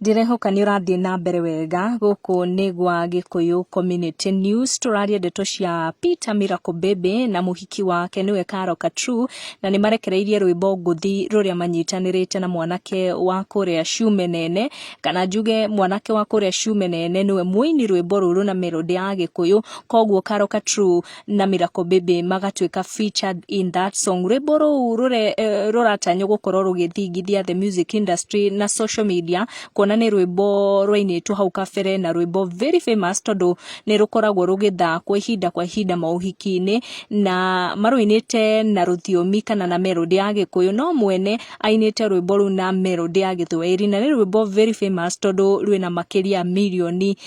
Ndirehoka ni urathie na mbere wega guku ni gwa Gikuyu Community News. Turaria ndeto cia Peter Miracle Baby na muhiki wake niwe Katrue, na ni marekereirie rwimbo nguthi ruria manyitanirite na mwanake wa kuria Ciume nene, kana njuge mwanake wa kuria Ciume nene niwe muini rwimbo ruru na melody ya Gikuyu, koguo Katrue na Miracle Baby magatuika featured in that song. Rwimbo ruru ruratanyo gukorwo rugithingithia the music industry na social media, kuona ni rwimbo rwainitwo hau kabere na rwimbo very famous tondu ni rukoragwo rugithakwo ihinda kwa ihinda mauhiki-ini, na marwinite na ruthiomi kana na melody ya Gikuyu, no mwene ainite rwimbo ru na melody ya Githwairi, na ni rwimbo very famous tondu rwina makiria milioni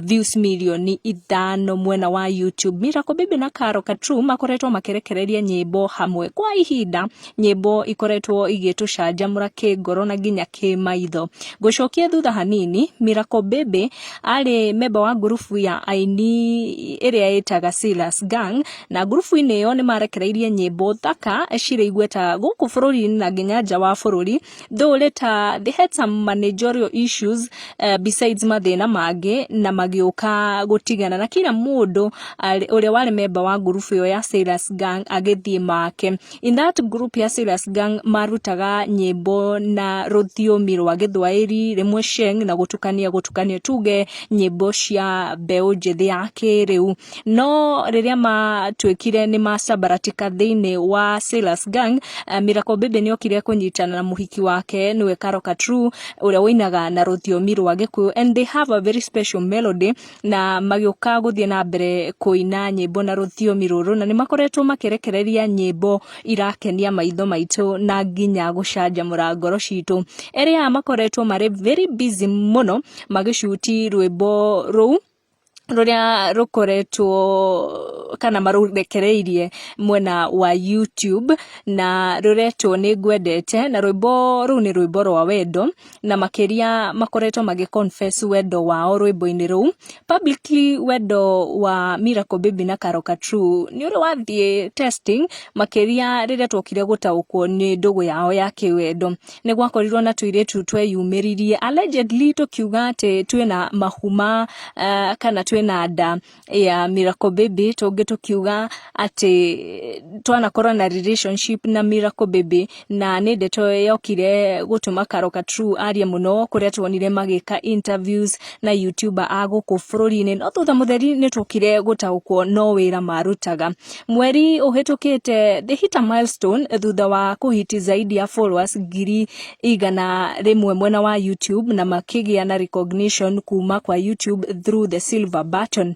views milioni 5 mwena wa YouTube. Miracle Baby na Katrue makoretwo makirekereria nyimbo hamwe kwa ihinda, nyimbo ikoretwo igitucanjamura kingoro na nginya kimaitho. Gucokia thutha hanini, Miracle Baby ari member wa grupu ya aini iria yetaga Silas Gang, na grupu-ini iyo ni marekereirie nyimbo thaka cire igweta guku bururi-ini na nginya nja wa bururi, though later they had some managerial issues besides mathina mangi, na magiuka gutigana na kila mundu uria wari member wa grupu iyo ya Silas Gang agithie make. In that group ya Silas Gang marutaga nyimbo na ruthiomi rwa Githwairi, rimwe sheng na gutukania tuge nyimbo cia mbeu njithi ya kiriu, no riria matwikire ni macabaratika thiini wa Silas Gang, Miracle Baby ni okire kunyitana na muhiki wake niwe Katrue uria winaga na ruthiomi rwa Gikuyu, and they have a very special melody, na magiuka guthie na mbere kuina nyimbo na ruthiomi ruru, na ni makoretwo makirekereria nyimbo irakenia maitho maitu na nginya gucanjamura ngoro citu. Eria makoretwo mari very busy muno magishuti rwimbo ruu ruria rukoretwo kana marurekereirie mwena wa YouTube, na ruretwo ni ngwendete, na rwimbo ruu ni rwimbo rwa wendo, na makiria makoretwo magiconfess wendo wao rwimbo-ini ruu publicly. Wendo wa Miracle Baby na Katrue ni uri wathie testing makiria riria twokire gutaukwo ni ndugu yao ya kiwendo. Ni gwakorirwo na tuiretu tweyumiririe allegedly tukiuga ati twina mahuma kana twina nda ya Miracle Baby, tungi tukiuga ati twanakorwo na relationship na Miracle Baby, na ni ndeto yokire gutuma Katrue aria muno kuria twonire magika interviews na YouTuber aguku bururi-ini, no thutha mutheri ni tukire gutaukwo no wira marutaga. Mweri uhitukite they hit a milestone thutha wa kuhiti zaidi ya followers 100,000 mwena wa YouTube, na makigia na recognition kuma kwa YouTube through the silver button.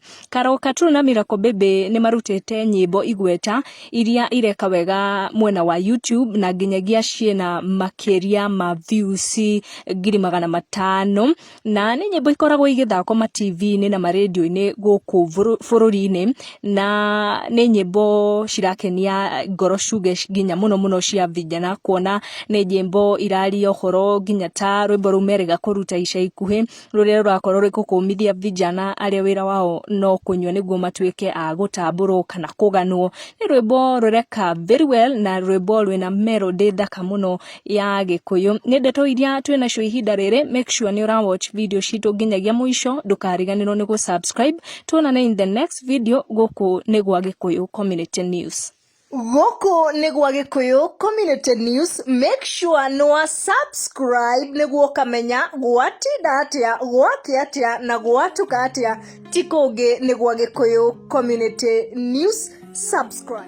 Katrue na Miracle Baby ni marutete nyimbo igweta iria ireka wega mwena wa YouTube, na nginyagia ciena makiria ma views 500,000, na ni nyimbo ikoragwo igithakwo ma TV-ini na ma radio-ini guku bururi-ini, na ni nyimbo cirakenia ngoro cuge nginya muno cia vijana, kuona ni nyimbo iraria uhoro nginya ta rwimbo rumerega kuruta ica ikuhi ruria rurakorwo rikukumithia vijana aria wira wao no kunywa niguo matuike a gutamburwo kana kuganwo. Ni rwimbo rureka very well, na rwimbo rwina melody thaka muno ya Gikuyu. Ni ndeto iria twina cio ihinda riri. Make sure ni ura watch video citu nginyagia muico, ndukariganirwo ni subscribe. Tuonane in the next video. Guku ni gwa Gikuyu Community News. Goko ni gwa Gikuyu Community News. Make sure no subscribe niguo kamenya gwatinda atia, gwake atia na gwatuka atia. Tikonge ni gwa Gikuyu Community News. Subscribe.